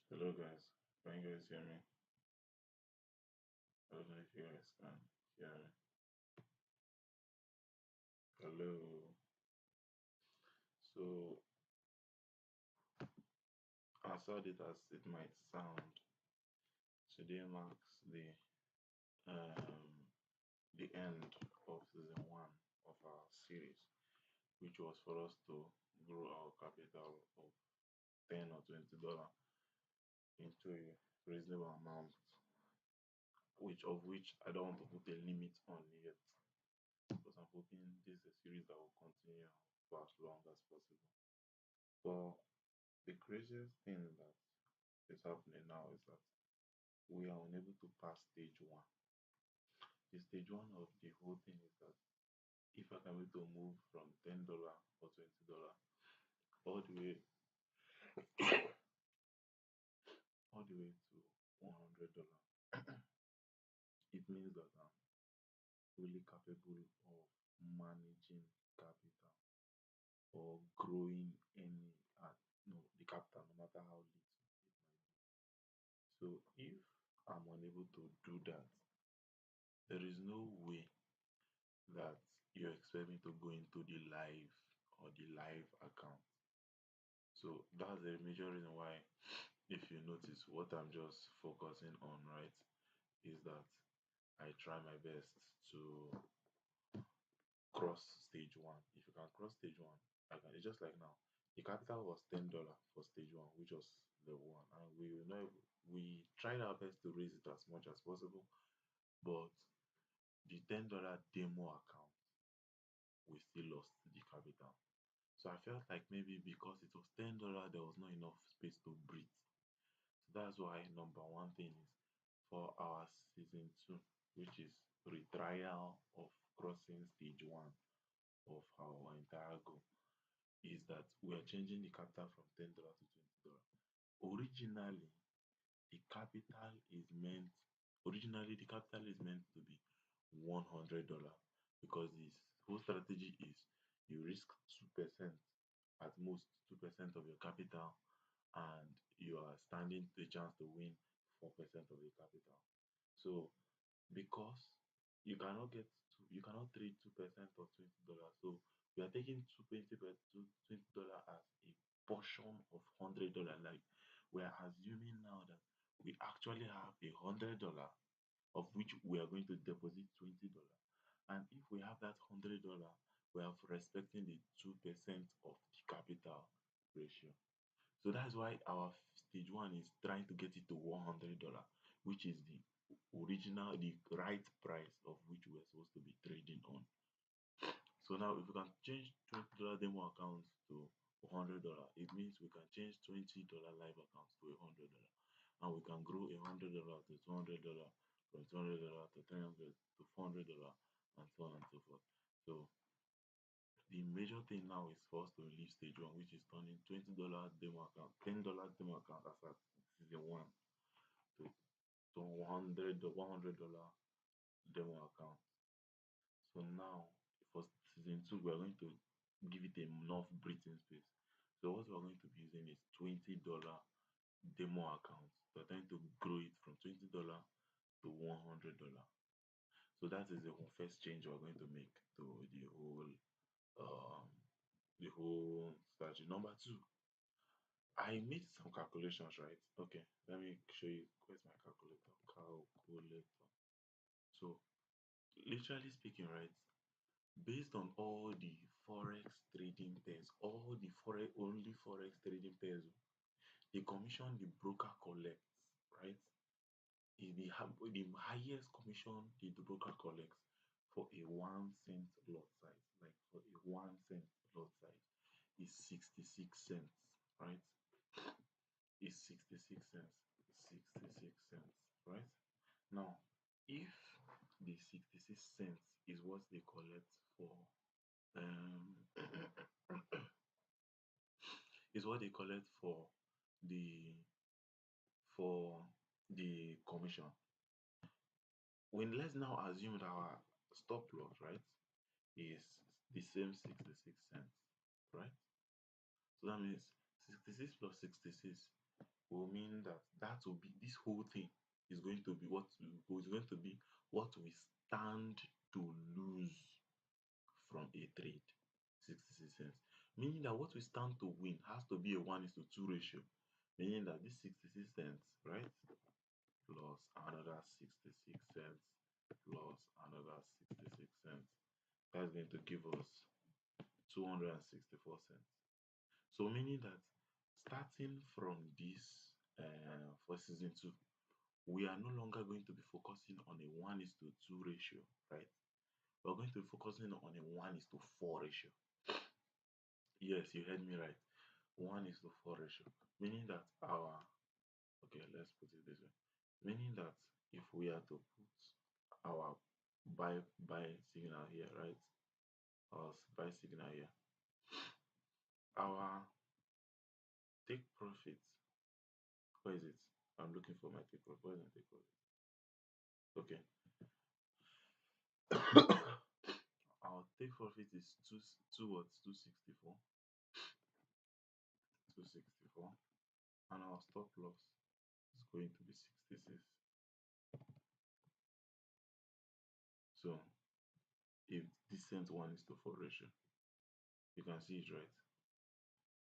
Hello guys, can you guys hear me? I don't know if you guys can hear me. Hello. So, as odd it as it might sound, today marks um the end of season one of our series, which was for us to grow our capital of $10 or $20 into a reasonable amount, which I don't want to put a limit on yet, because I'm hoping this is a series that will continue for as long as possible. But the craziest thing that is happening now is that we are unable to pass stage one. The stage one of the whole thing is that if I can be to move from $10 or $20 all the way all the way to $100, it means that I'm fully capable of managing capital or growing any at no the capital no matter how little it might be. So if I'm unable to do that, there is no way that you expect me to go into the live or the live account. So that's the major reason why, if you notice, what I'm just focusing on, right, is that I try my best to cross stage one. If you can cross stage one, I can. It's just like now. The capital was $10 for stage one, which was the one, and we tried our best to raise it as much as possible, but the $10 demo account, we still lost the capital. So I felt like maybe because it was $10, there was not enough space to breathe. So that's why number one thing is for our season two, which is retrial of crossing stage one of our entire goal, is that we are changing the capital from $10 to $20. Originally, the capital is meant originally the capital is meant to be $100, because this whole strategy is you risk 2%, at most 2% of your capital, and you are standing the chance to win 4% of the capital. So because you cannot trade 2% of $20, so we are taking 20 $20 as a portion of $100. Like, we are assuming now that we actually have $100, of which we are going to deposit $20. And if we have that $100, we are respecting the 2% of the capital ratio. So that's why our stage one is trying to get it to $100, which is the right price of which we're supposed to be trading on. So now if we can change $20 demo accounts to $100, it means we can change $20 live accounts to $100. And we can grow $100 to $200, from $200 to 300 to $400, and so on and so forth. So the major thing now is for us to leave stage one, which is turning $20 demo account, $10 demo account as at season one, to $100 demo account. So now for season two, we are going to give it enough breathing space. So what we are going to be using is $20 demo account. We're trying to grow it from $20 to $100. So that is the first change we're going to make to um the whole strategy. Number two, I made some calculations, right? Okay, let me show you. Where's my calculator? Calculator. So, literally speaking, right? Based on all the forex trading pairs, all the forex only forex trading pairs, the commission the broker collects, right, is the highest commission the broker collects for a 1 cent lot size, like for a 1 cent lot size, is 66 cents, right? Is 66 cents. 66 cents, right? Now, if the 66 cents is what they collect for um is what they collect the for the commission. When let's now assume that our stop loss, right, is the same 66 cents, right? So that means 66 plus 66 will mean that that will be this whole thing is going to be what we stand to lose from a trade, 66 cents. Meaning that what we stand to win has to be a 1:2 ratio. Meaning that this 66 cents, right, plus another 66 cents plus another 66 cents. That's going to give us 264 cents. So meaning that starting from this for season 2, we are no longer going to be focusing on a 1:2 ratio, right? We're going to be focusing on a 1:4 ratio. Yes, you heard me right. 1:4 ratio. Meaning that our, okay, let's put it this way. Meaning that if we are to put our buy signal here, right? Our buy signal here. Our take profit, where is it? I'm looking for my take profit. Where is my take profit? Okay. Our take profit is two what? 264. 264. And our stop loss is going to be 66. So if decent 1:4 ratio, you can see it right.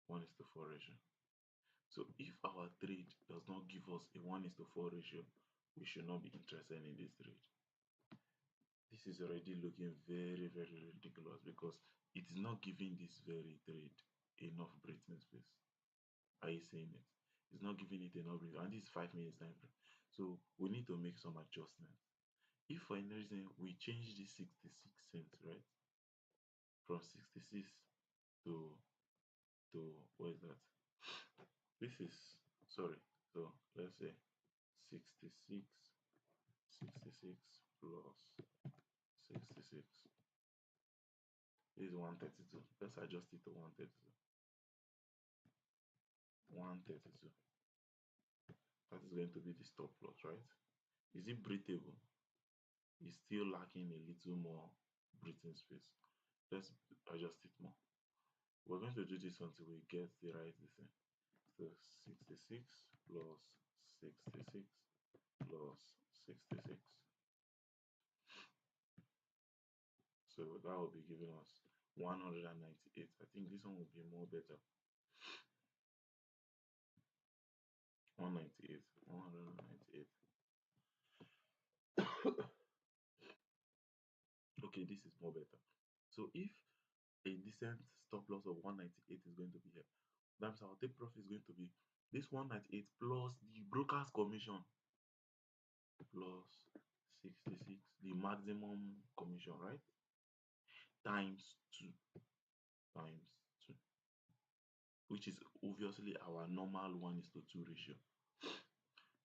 1:4 ratio. So if our trade does not give us a 1:4 ratio, we should not be interested in this trade. This is already looking very, very ridiculous because it is not giving this very trade enough breathing space. Are you seeing it? It's not giving it enough breathing, and this is 5 minutes time frame. So we need to make some adjustments. If for any reason we change this 66 cents, right, from 66 to what is that? This is, sorry. So let's say 66 plus 66. This is 132. Let's adjust it to 132. 132. That is going to be the stop loss, right? Is it breathable? It's still lacking a little more breathing space. Let's adjust it more. We're going to do this until we get the right thing. So 66 plus 66 plus 66. So that will be giving us 198. I think this one will be more better. 198. 198. Okay, this is more better. So if a decent stop loss of 198 is going to be here, that means our take profit is going to be this 198 plus the broker's commission plus 66, the maximum commission, right? Times 2. Times 2. Which is obviously our normal 1:2 ratio.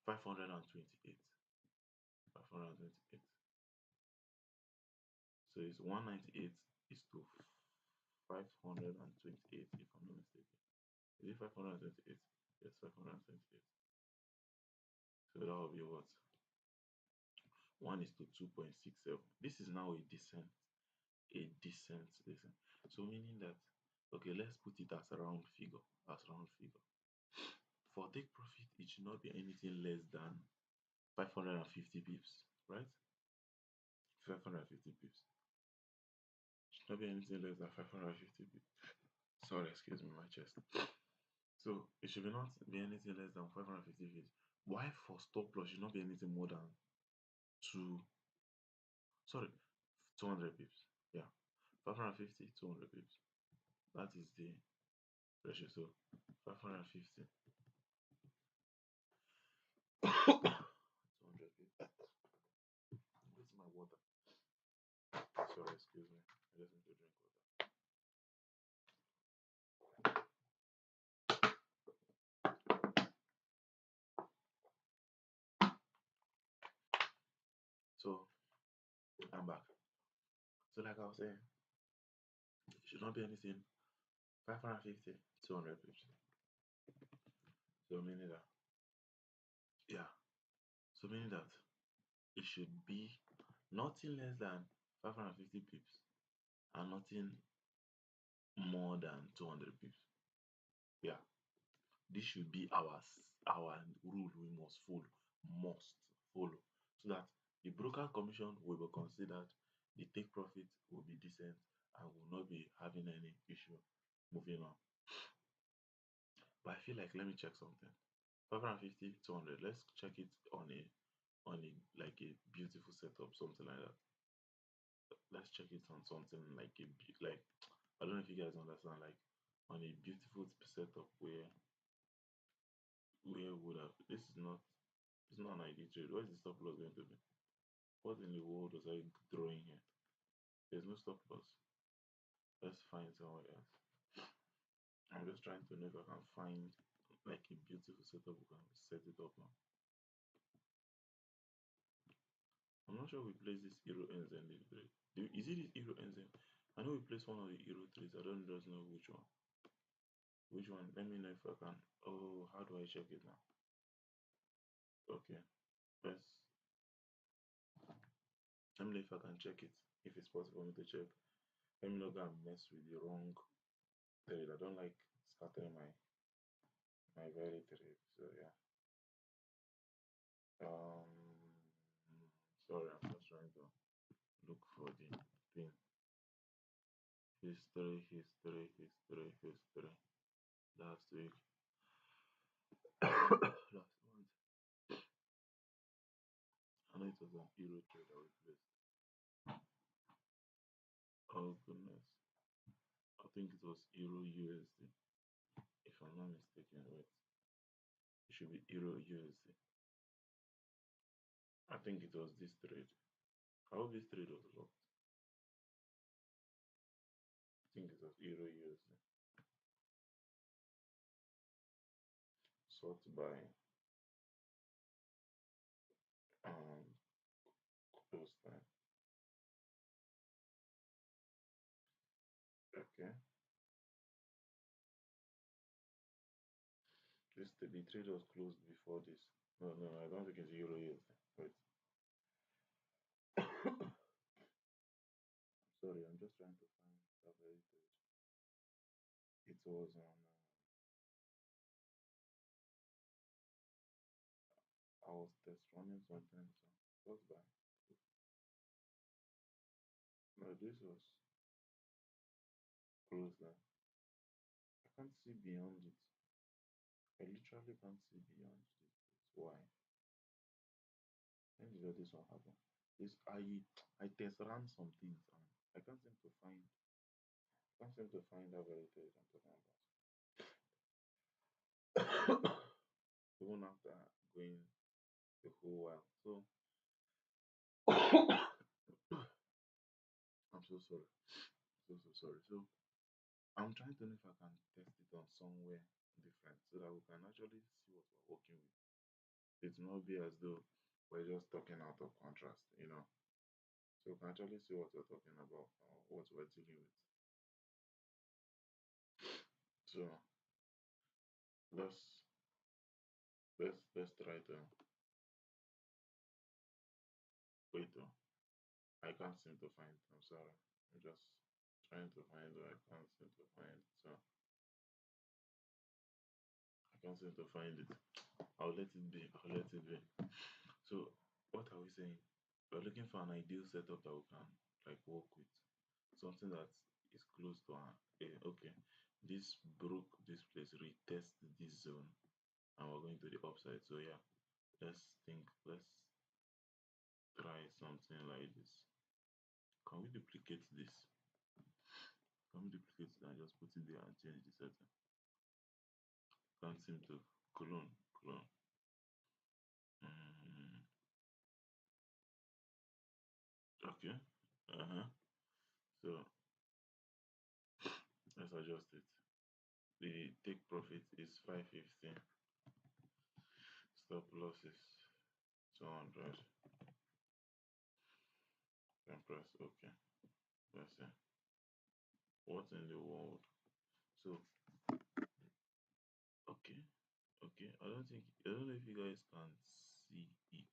528. 528. So it's 198 is to 528, if I'm not mistaken. Is it 528? Yes, 528. So that will be what? 1:2.67. This is now a decent, descent. So meaning that, okay, let's put it as a round figure. For take profit, it should not be anything less than 550 pips, right? 550 pips. It should not be anything less than 550 pips. Sorry, excuse me, my chest. So it should not be anything less than 550 pips. Why for stop loss should not be anything more than two, sorry, 200 pips. Yeah, 550, 200 pips. That is the ratio. So 550, 200 pips. Where's my water? Sorry, excuse me. I just need to drink water. So I'm back. So like I was saying, it should not be anything 550, 200 pips. So meaning that, yeah. So meaning that it should be nothing less than 550 pips and nothing more than 200 pips. Yeah. this should be our rule we must follow, so that the broker commission will be considered, the take profit will be decent, and will not be having any issue moving on. But I feel like, let me check something. 550, 200. Let's check it on a like a beautiful setup, something like that. Let's check it on something like like, I don't know if you guys understand, like on a beautiful setup where would have, this is not, it's not an ID trade. Where's the stop loss going to be? What in the world was I throwing here? There's no stop loss. Let's find somewhere else. I'm just trying to know if I can find like a beautiful setup we can set it up on. I'm not sure we place this Euro NZ in this trade. Is it this Euro NZ? I know we placed one of the Euro trades. I don't just know which one. Which one? Let me know if I can. Oh, how do I check it now? Okay, let's, let me know if I can check it. If it's possible for me to check. Let me not go and mess with the wrong trade. I don't like scattering my very trade. So yeah. Sorry, I'm just trying to look for the thing. History. Last week. Last month. I know it was an Euro trade that we placed. Oh goodness. I think it was Euro USD. If I'm not mistaken, wait. It should be Euro USD. I think it was this trade. I hope this trade was locked. I think it was Euro USD. Sort by um close time. Okay. The trade was closed before this. No, I don't think it's Euro USD. Wait. Sorry, I'm just trying to find that very trade. It was on. I was test running something. So just by. No, this was closed now. I can't see beyond it. I literally can't see beyond this. Why? When did all this one happen? This I test ran some things and I can't seem to find that very trade I'm talking about. Even after going a whole while. So I'm so sorry. So sorry. So I'm trying to know if I can test it on somewhere different so that we can actually see what we're working with. It will not be as though we're just talking out of contrast. So we can actually see what we're talking about or what we're dealing with. So let's let's try to wait. I can't seem to find it. I'm sorry. I'm just trying to find it. I can't seem to find it. So I can't seem to find it. I'll let it be. I'll let it be. So what are we saying? We're looking for an ideal setup that we can like work with. Something that is close to our okay. This broke this place, retest this zone, and we're going to the upside. So yeah, let's try something like this. Can we duplicate this? Can we duplicate it and just put it there and change the setting? Can't seem to clone. Mm, okay. Uh-huh. So let's adjust it. The take profit is 550. Stop loss is 200. Then press OK. Let's see. What in the world? So okay. Okay. I don't know if you guys can see it.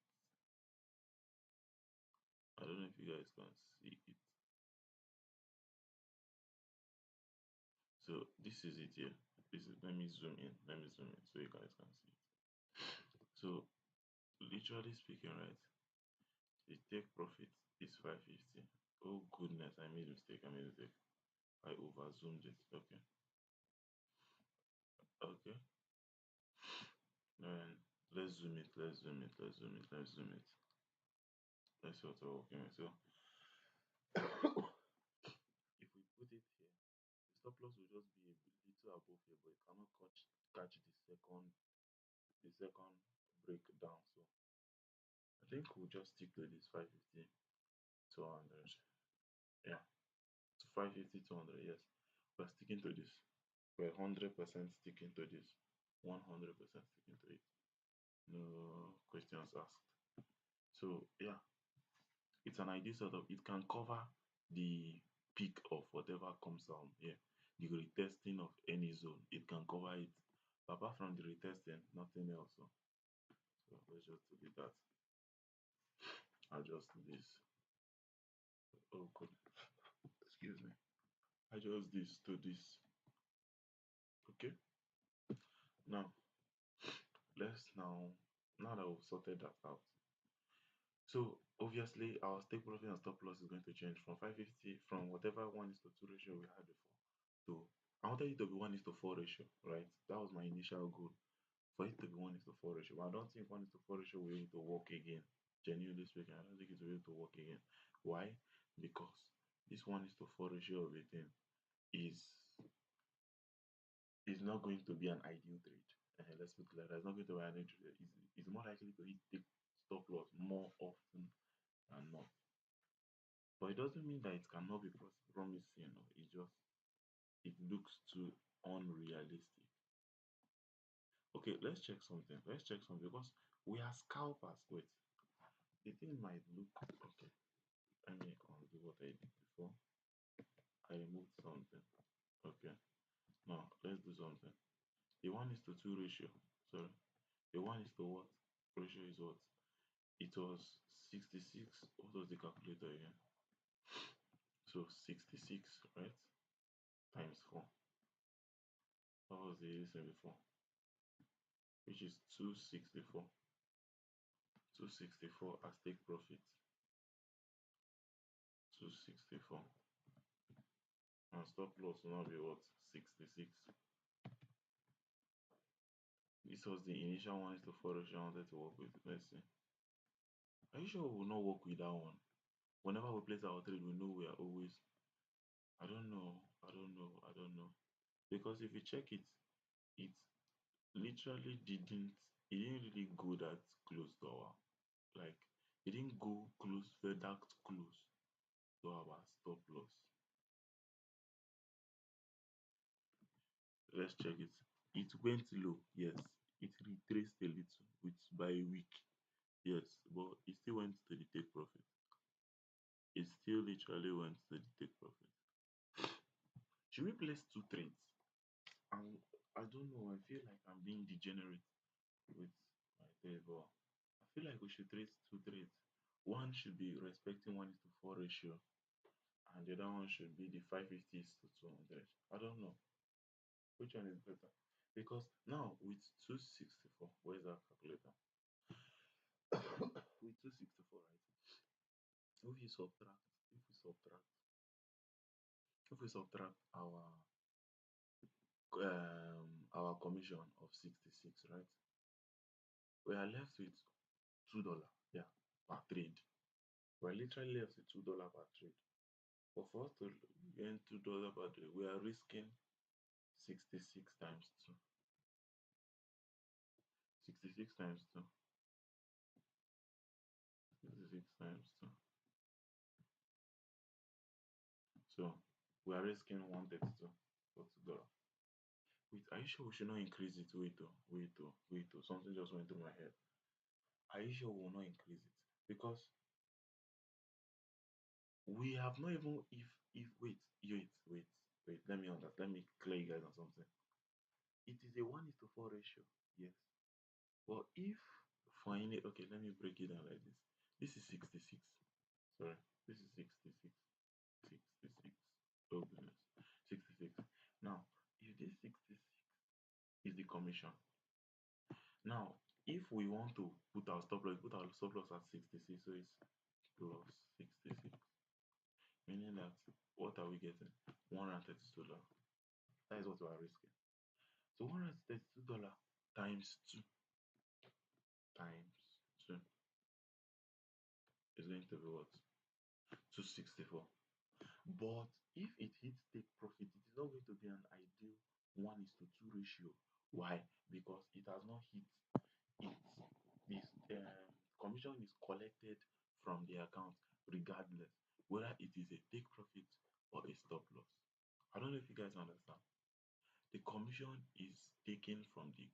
I don't know if you guys can see it. So this is it here. let me zoom in. Let me zoom in so you guys can see it. So literally speaking, right? The take profit is 550. Oh goodness, I made a mistake. I made a mistake. I over zoomed it. Okay. Okay. And let's zoom it. Let's zoom it. Let's zoom it. Let's zoom it. Let's see what we're working with. So if we put it here, the stop loss will just be a little above here, but it cannot catch the second breakdown. So I think we'll just stick to this 550, 200. Yeah, to 550, 200. Yes, we're sticking to this. We're 100% sticking to this. 100% sticking to it. No questions asked. So yeah, it's an ideal setup. It can cover the peak of whatever comes down here. The retesting of any zone, it can cover it. But apart from the retesting, nothing else. So let's just delete that. Adjust this. Oh good. Excuse me. Adjust this to this. Okay. Now let's now that we've sorted that out. So obviously our stake profit and stop loss is going to change from 550 from whatever 1:2 ratio we had before to I wanted it to be 1:4 ratio, right? That was my initial goal for it to be 1:4 ratio. But I don't think 1:4 ratio will be able to work again. Genuinely speaking, I don't think it will be able to work again. Why? Because this 1:4 ratio of a thing is is not going to be an ideal trade. Let's put it like that. It's not going to be an ideal trade. It's more likely to hit the stop loss more often than not. But it doesn't mean that it cannot be promising. No. It just it looks too unrealistic. Okay, let's check something. Let's check something because we are scalpers. Wait, the thing might look okay. Let me undo what I did before. I removed something. Okay, now let's do something. The 1:2 ratio. Sorry, the 1:to what ratio is what? It was 66. What was the calculator again? So 66, right? Times 4. What was the reason before? Which is 264. 264 as take profit. 264. And stop loss will now be what? 66. This was the initial 1:4 ratio I wanted to work with. Let's see. Are you sure we will not work with that one? Whenever we place our trade, we know we are always. I don't know. I don't know. I don't know. Because if you check it, it literally didn't. It didn't really go that close to our. Like, it didn't go close, that close to our stop loss. Let's check it. It went low, yes. It retraced a little with by a week, yes, but it still went to the take profit. It still literally went to the take profit. Should we place two trades? I don't know. I feel like I'm being degenerate with my trade, but I feel like we should trade two trades. One should be respecting 1:4 ratio, and the other one should be the 550 to 200. I don't know which one is better because now with 264, where's that calculator? With 264, right? If you subtract, if we subtract, if we subtract our commission of 66, right? We are left with $2, yeah, per trade. We're literally left with $2 per trade. But for us to gain $2 per trade, we are risking 66 times 2. 66 times 2. 66 times 2. So we are risking 132 for $2. Wait, are you sure we should not increase it? Wait, oh, wait, oh, wait, oh. Something just went through my head. Are you sure we will not increase it? Because we have not even if wait, let me understand. Let me clear you guys on something. It is a 1:4 ratio, yes. But if for any okay, let me break it down like this. This is 66. Sorry, this is 66. 66. Oh goodness. 66. Now, if this 66 is the commission. Now, if we want to put our stop loss at 66, so it's plus 66, meaning that what are we getting? $132. That is what we are risking. So $132 times 2 times 2 is going to be what? 264. But if it hits take profit, it is not going to be an ideal 1:2 ratio. Why? Because it has not hit it. This commission is collected from the account regardless whether it is a take profit or a stop loss. I don't know if you guys understand. The commission is taken from the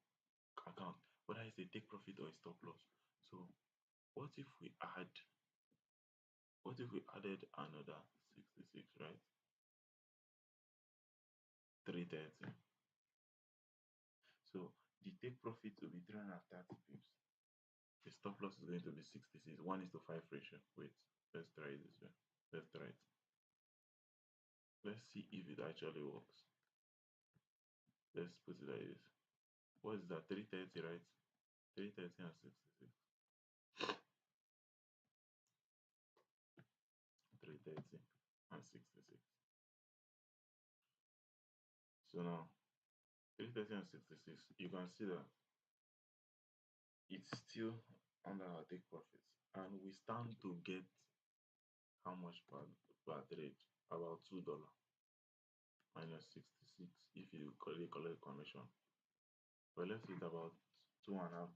account whether it's a take profit or a stop loss. So what if we add what if we added another 66, right? 330. So the take profit will be 330 pips. The stop loss is going to be 66. 1:5 ratio. Wait, let's try it this way. Let's try it. Let's see if it actually works. Let's put it like this. What is that? 330, right? 330 and 66. 330 and 66. So now 330 and 66, you can see that it's still under our take profits. And we stand to get how much per trade? About $2 minus 66 if you collect commission. We're left with about two and a half,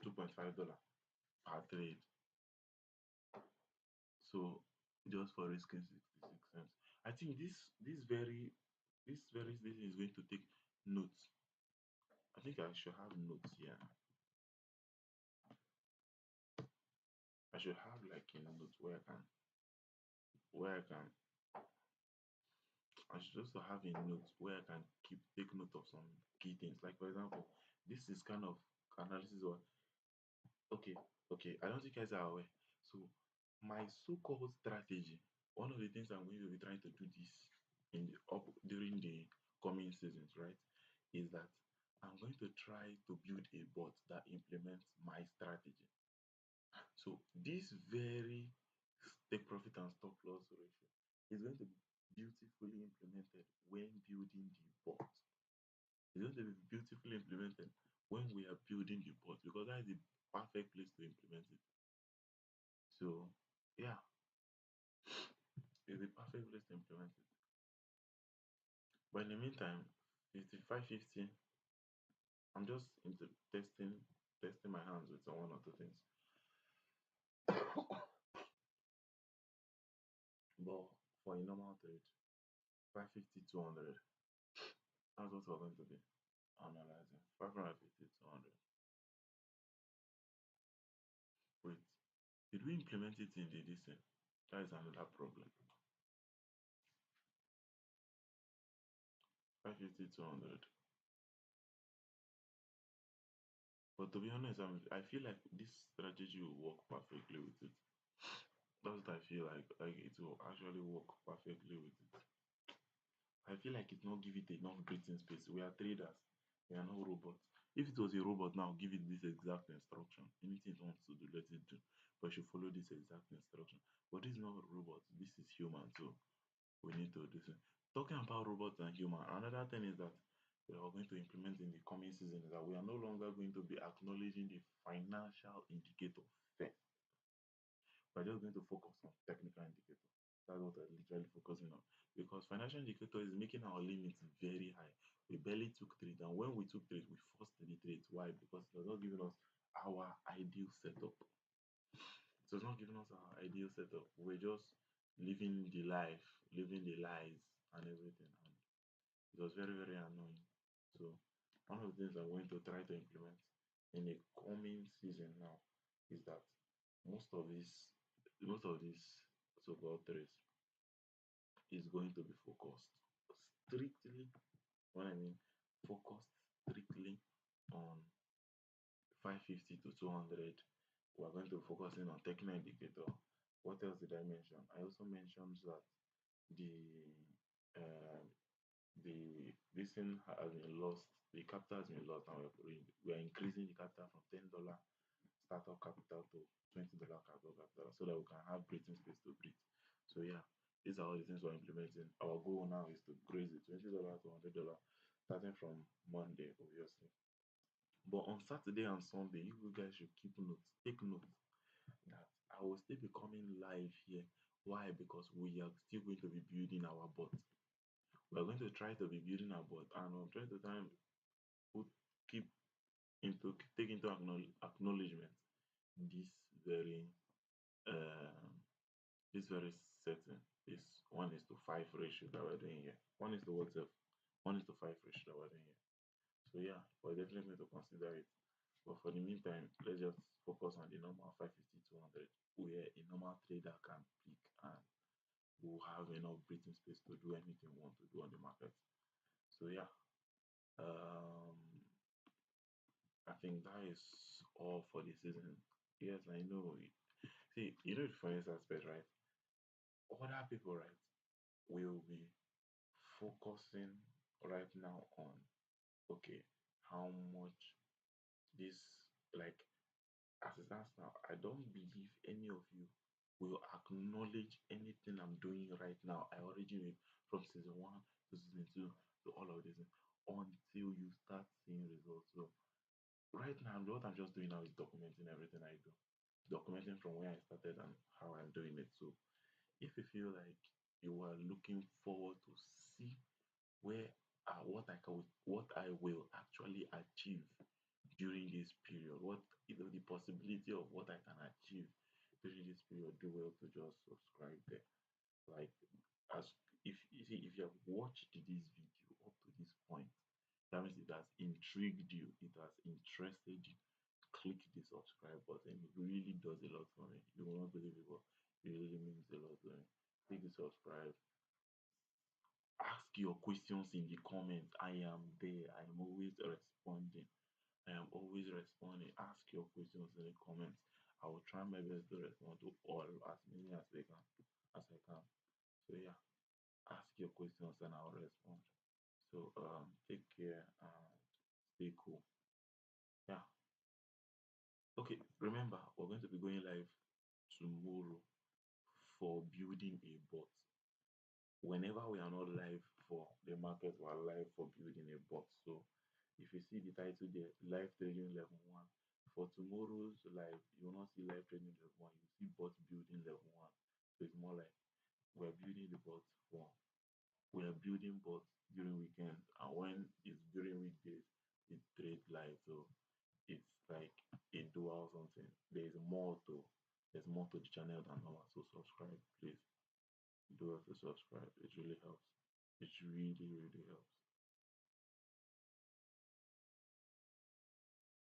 $2.5 per trade. So just for risking 66 cents. I think this is going to take notes. I think I should have notes here. I should have like a note where I should also have a note where I can take note of some key things. Like for example, this is kind of analysis or okay, okay. I don't think you guys are aware. So my so-called strategy, one of the things I'm going to be trying to do this in the up during the coming seasons, right, is that I'm going to try to build a bot that implements my strategy. So this very take profit and stop loss ratio is going to be beautifully implemented when building the bot. It's going to be beautifully implemented when we are building the bot because that is the perfect place to implement it. So yeah, it's the perfect place to implement it. But in the meantime, 5550, I'm just into testing my hands with some one or two things. But for a normal trade, 550, 200. That's what we're going to be analyzing. 550, 200. Wait, did we implement it in the DC? That is another problem. 550, 200. But to be honest, I feel like this strategy will work perfectly with it. That's what I feel like it will actually work perfectly with it. I feel like it not give it enough breathing space. We are traders. We are not robots. If it was a robot now, give it this exact instruction. Anything it wants to do, let it do. But it should follow this exact instruction. But this is not a robot. This is human. So we need to do so. Talking about robots and human, another thing is that we are going to implement in the coming season is that we are no longer going to be acknowledging the financial indicator first. We're just going to focus on technical indicator. That's what we're literally focusing on. Because financial indicator is making our limits very high. We barely took trade, and when we took trade, we forced the trade. Why? Because it was not giving us our ideal setup. So it's not giving us our ideal setup. We're just living the life, living the lies and everything. And it was very, very annoying. So one of the things I'm going to try to implement in the coming season now is that most of this most of this so-called trades is going to be focused strictly when I mean focused strictly on 550 to 200. We're going to be focusing on technical indicator. What else did I mention? I also mentioned that the um, this thing has been lost. The capital has been lost, and we are increasing the capital from $10 startup capital to $20 capital so that we can have breathing space to breathe. So yeah, these are all the things we're implementing. Our goal now is to graze it $20 to $100 starting from Monday, obviously. But on Saturday and Sunday, you guys should keep notes, take note that I will still be coming live here. Why? Because we are still going to be building our bot. We're going to try to be building our bot, and I'm trying to time put keep into take into acknowledgement this very um this very setting, this 1:5 ratio that we're doing here. One is to what else? 1:5 ratio that we're doing here. So yeah, we're definitely going to consider it. But for the meantime, let's just focus on the normal 550, 200, where a normal trader can pick and will have enough breathing space to do anything we want to do on the market. So yeah, um, I think that is all for the season. Yes, I know. See, you know the funniest aspect, right? Other people, right, will be focusing right now on okay, how much this like as it stands now, I don't believe any of you will acknowledge anything I'm doing right now. I already did from season one to season two to all of this until you start seeing results. So right now, what I'm just doing now is documenting everything I do, documenting from where I started and how I'm doing it. So if you feel like you are looking forward to see where what I will actually achieve during this period, what the possibility of what I can achieve during this period, do well to just subscribe there. Like as if you see if you have watched this video up to this point, that means it has intrigued you, it has interested you. Click the subscribe button. It really does a lot for me. You will not believe it, but it really means a lot to me. Click the subscribe. Ask your questions in the comments. I am there. I am always responding. I am always responding. Ask your questions in the comments. I will try my best to respond to all as many as they can as I can. So yeah, ask your questions and I'll respond. So take care and stay cool. Yeah. Okay, remember we're going to be going live tomorrow for building a bot. Whenever we are not live for the market, we are live for building a bot. So if you see the title there, live trading level one. For tomorrow's live, you will not see live trading level one, you see bot building level one. So it's more like we're building the bot for we are building bots during weekends, and when it's during weekdays, it trades live. So it's like a dual something. There's more to the channel than normal. So subscribe, please. Do have to subscribe. It really helps. It really, really helps.